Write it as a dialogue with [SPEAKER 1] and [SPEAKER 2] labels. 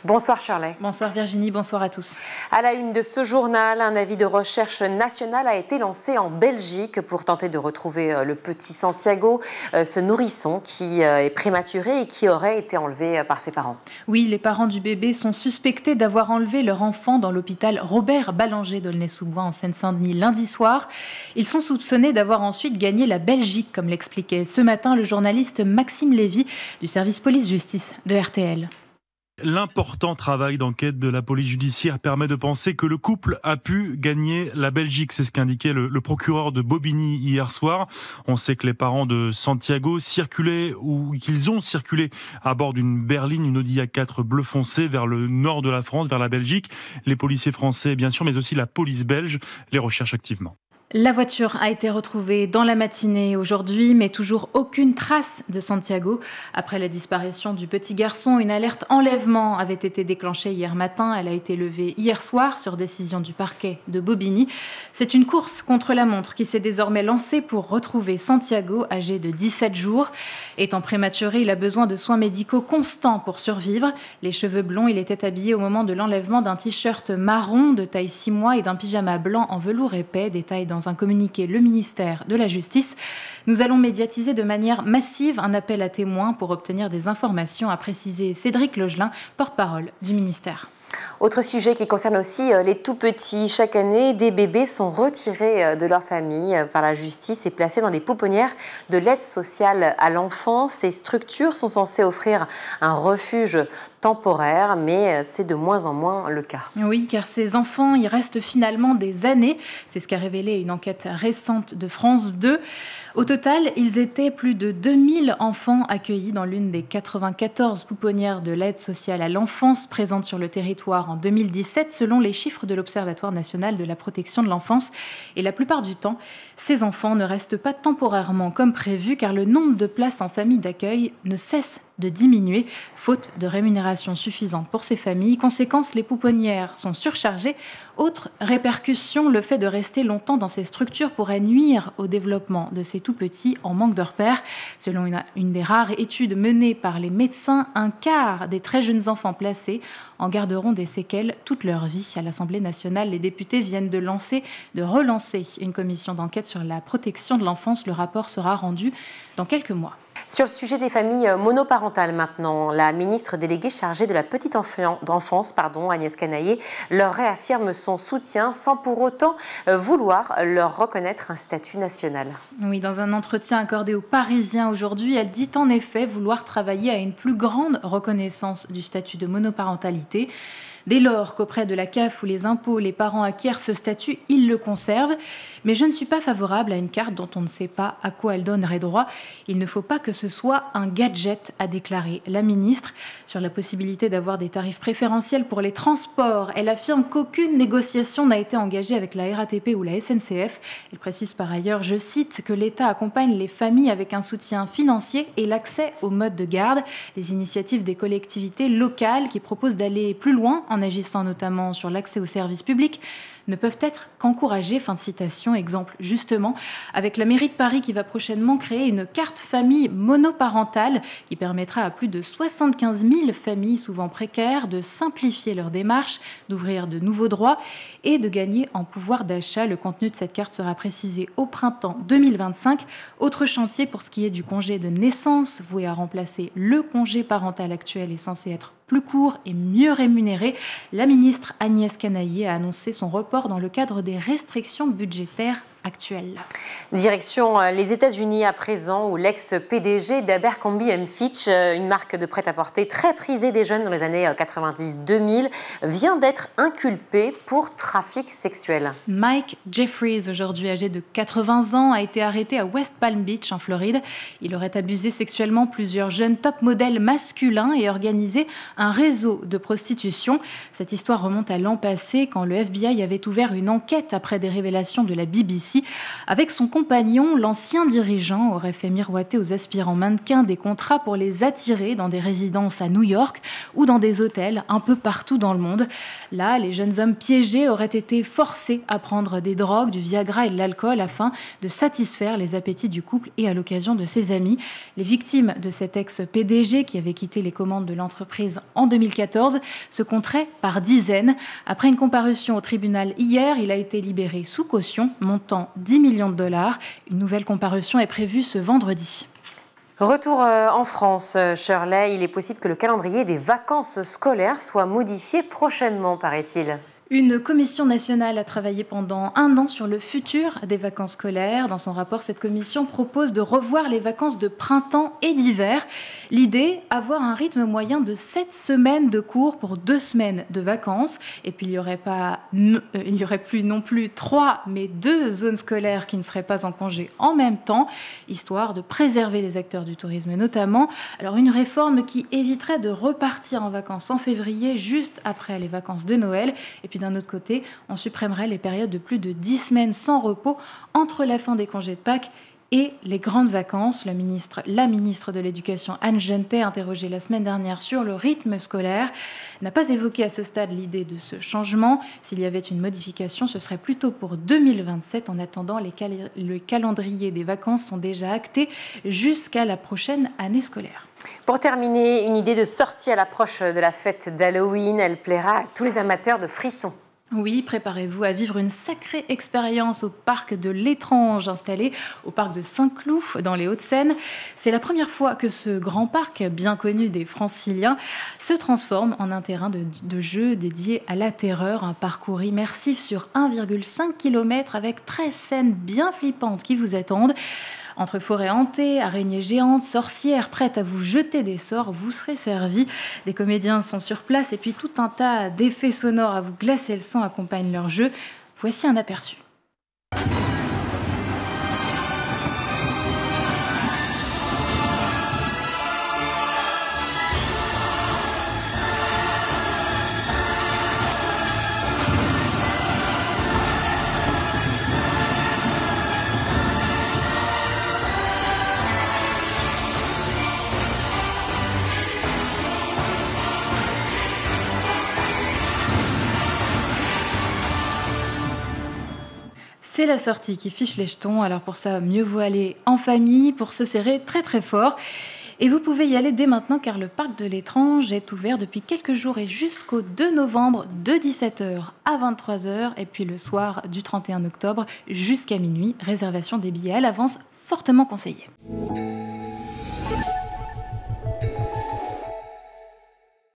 [SPEAKER 1] Bonsoir Shirley.
[SPEAKER 2] Bonsoir Virginie, bonsoir à tous.
[SPEAKER 1] À la une de ce journal, un avis de recherche national a été lancé en Belgique pour tenter de retrouver le petit Santiago, ce nourrisson qui est prématuré et qui aurait été enlevé par ses parents.
[SPEAKER 2] Oui, les parents du bébé sont suspectés d'avoir enlevé leur enfant dans l'hôpital Robert Ballanger d'Aulnay-sous-Bois en Seine-Saint-Denis lundi soir. Ils sont soupçonnés d'avoir ensuite gagné la Belgique, comme l'expliquait ce matin le journaliste Maxime Lévy du service police-justice de RTL.
[SPEAKER 3] L'important travail d'enquête de la police judiciaire permet de penser que le couple a pu gagner la Belgique. C'est ce qu'indiquait le procureur de Bobigny hier soir. On sait que les parents de Santiago circulaient ou qu'ils ont circulé à bord d'une berline, une Audi A4 bleu foncé vers le nord de la France, vers la Belgique. Les policiers français, bien sûr, mais aussi la police belge les recherchent activement.
[SPEAKER 2] La voiture a été retrouvée dans la matinée aujourd'hui, mais toujours aucune trace de Santiago. Après la disparition du petit garçon, une alerte enlèvement avait été déclenchée hier matin. Elle a été levée hier soir sur décision du parquet de Bobigny. C'est une course contre la montre qui s'est désormais lancée pour retrouver Santiago, âgé de 17 jours. Étant prématuré, il a besoin de soins médicaux constants pour survivre. Les cheveux blonds, il était habillé au moment de l'enlèvement d'un t-shirt marron de taille 6 mois et d'un pyjama blanc en velours épais, détail dans un communiqué le ministère de la Justice. Nous allons médiatiser de manière massive un appel à témoins pour obtenir des informations, a précisé Cédric Legelin, porte-parole du ministère.
[SPEAKER 1] Autre sujet qui concerne aussi les tout-petits. Chaque année, des bébés sont retirés de leur famille par la justice et placés dans des pouponnières de l'aide sociale à l'enfance. Ces structures sont censées offrir un refuge temporaire, mais c'est de moins en moins le cas.
[SPEAKER 2] Oui, car ces enfants y restent finalement des années. C'est ce qu'a révélé une enquête récente de France 2. Au total, ils étaient plus de 2000 enfants accueillis dans l'une des 94 pouponnières de l'aide sociale à l'enfance présentes sur le territoire en 2017, selon les chiffres de l'Observatoire national de la protection de l'enfance. Et la plupart du temps, ces enfants ne restent pas temporairement comme prévu, car le nombre de places en famille d'accueil ne cesse de diminuer, faute de rémunération suffisante pour ces familles. Conséquence, les pouponnières sont surchargées. Autre répercussion, le fait de rester longtemps dans ces structures pourrait nuire au développement de ces tout-petits en manque de repères. Selon une des rares études menées par les médecins, un quart des très jeunes enfants placés en garderont des séquelles toute leur vie. À l'Assemblée nationale, les députés viennent de relancer une commission d'enquête sur la protection de l'enfance. Le rapport sera rendu dans quelques mois.
[SPEAKER 1] Sur le sujet des familles monoparentales maintenant, la ministre déléguée chargée de la petite enfance, Agnès Canayer, leur réaffirme son soutien sans pour autant vouloir leur reconnaître un statut national.
[SPEAKER 2] Oui, dans un entretien accordé aux Parisiens aujourd'hui, elle dit en effet vouloir travailler à une plus grande reconnaissance du statut de monoparentalité. Dès lors qu'auprès de la CAF ou les impôts, les parents acquièrent ce statut, ils le conservent. Mais je ne suis pas favorable à une carte dont on ne sait pas à quoi elle donnerait droit. Il ne faut pas que ce soit un gadget, a déclaré la ministre. Sur la possibilité d'avoir des tarifs préférentiels pour les transports, elle affirme qu'aucune négociation n'a été engagée avec la RATP ou la SNCF. Elle précise par ailleurs, je cite, que l'État accompagne les familles avec un soutien financier et l'accès aux modes de garde. Les initiatives des collectivités locales qui proposent d'aller plus loin en agissant notamment sur l'accès aux services publics, ne peuvent être qu'encouragées. Fin de citation. Exemple justement avec la mairie de Paris qui va prochainement créer une carte famille monoparentale qui permettra à plus de 75 000 familles souvent précaires de simplifier leurs démarches, d'ouvrir de nouveaux droits et de gagner en pouvoir d'achat. Le contenu de cette carte sera précisé au printemps 2025. Autre chantier pour ce qui est du congé de naissance, voué à remplacer le congé parental actuel est censé être plus court et mieux rémunéré. La ministre Agnès Canayer a annoncé son report dans le cadre des restrictions budgétaires actuelles.
[SPEAKER 1] Direction les États-Unis à présent, où l'ex-PDG d'Abercrombie & Fitch, une marque de prêt-à-porter très prisée des jeunes dans les années 90-2000, vient d'être inculpé pour trafic sexuel.
[SPEAKER 2] Mike Jeffries, aujourd'hui âgé de 80 ans, a été arrêté à West Palm Beach, en Floride. Il aurait abusé sexuellement plusieurs jeunes top modèles masculins et organisé un réseau de prostitution. Cette histoire remonte à l'an passé, quand le FBI avait ouvert une enquête après des révélations de la BBC. Nancy. Avec son compagnon, l'ancien dirigeant aurait fait miroiter aux aspirants mannequins des contrats pour les attirer dans des résidences à New York ou dans des hôtels un peu partout dans le monde. Là, les jeunes hommes piégés auraient été forcés à prendre des drogues, du Viagra et de l'alcool afin de satisfaire les appétits du couple et à l'occasion de ses amis. Les victimes de cet ex-PDG qui avait quitté les commandes de l'entreprise en 2014 se compteraient par dizaines. Après une comparution au tribunal hier, il a été libéré sous caution, montant 10 millions de dollars. Une nouvelle comparution est prévue ce vendredi.
[SPEAKER 1] Retour en France, Shirley, il est possible que le calendrier des vacances scolaires soit modifié prochainement, paraît-il.
[SPEAKER 2] Une commission nationale a travaillé pendant 1 an sur le futur des vacances scolaires. Dans son rapport, cette commission propose de revoir les vacances de printemps et d'hiver. L'idée, avoir un rythme moyen de 7 semaines de cours pour 2 semaines de vacances. Et puis, il n'y aurait plus non plus 3, mais 2 zones scolaires qui ne seraient pas en congé en même temps, histoire de préserver les acteurs du tourisme notamment. Alors, une réforme qui éviterait de repartir en vacances en février, juste après les vacances de Noël. Et puis, d'un autre côté, on supprimerait les périodes de plus de 10 semaines sans repos entre la fin des congés de Pâques et les grandes vacances. La ministre de l'Éducation, Anne Genetet, interrogée la semaine dernière sur le rythme scolaire, n'a pas évoqué à ce stade l'idée de ce changement. S'il y avait une modification, ce serait plutôt pour 2027. En attendant, le calendrier des vacances sont déjà actés jusqu'à la prochaine année scolaire.
[SPEAKER 1] Pour terminer, une idée de sortie à l'approche de la fête d'Halloween. Elle plaira à tous les amateurs de frissons.
[SPEAKER 2] Oui, préparez-vous à vivre une sacrée expérience au parc de l'Étrange, installé au parc de Saint-Cloud, dans les Hauts-de-Seine. C'est la première fois que ce grand parc, bien connu des Franciliens, se transforme en un terrain de jeu dédié à la terreur. Un parcours immersif sur 1,5 km avec 13 scènes bien flippantes qui vous attendent. Entre forêts hantées, araignées géantes, sorcières prêtes à vous jeter des sorts, vous serez servis. Des comédiens sont sur place et puis tout un tas d'effets sonores à vous glacer le sang accompagnent leur jeu. Voici un aperçu. C'est la sortie qui fiche les jetons, alors pour ça, mieux vaut aller en famille pour se serrer très très fort. Et vous pouvez y aller dès maintenant car le parc de l'Étrange est ouvert depuis quelques jours et jusqu'au 2 novembre de 17h à 23h et puis le soir du 31 octobre jusqu'à minuit. Réservation des billets à l'avance fortement conseillée.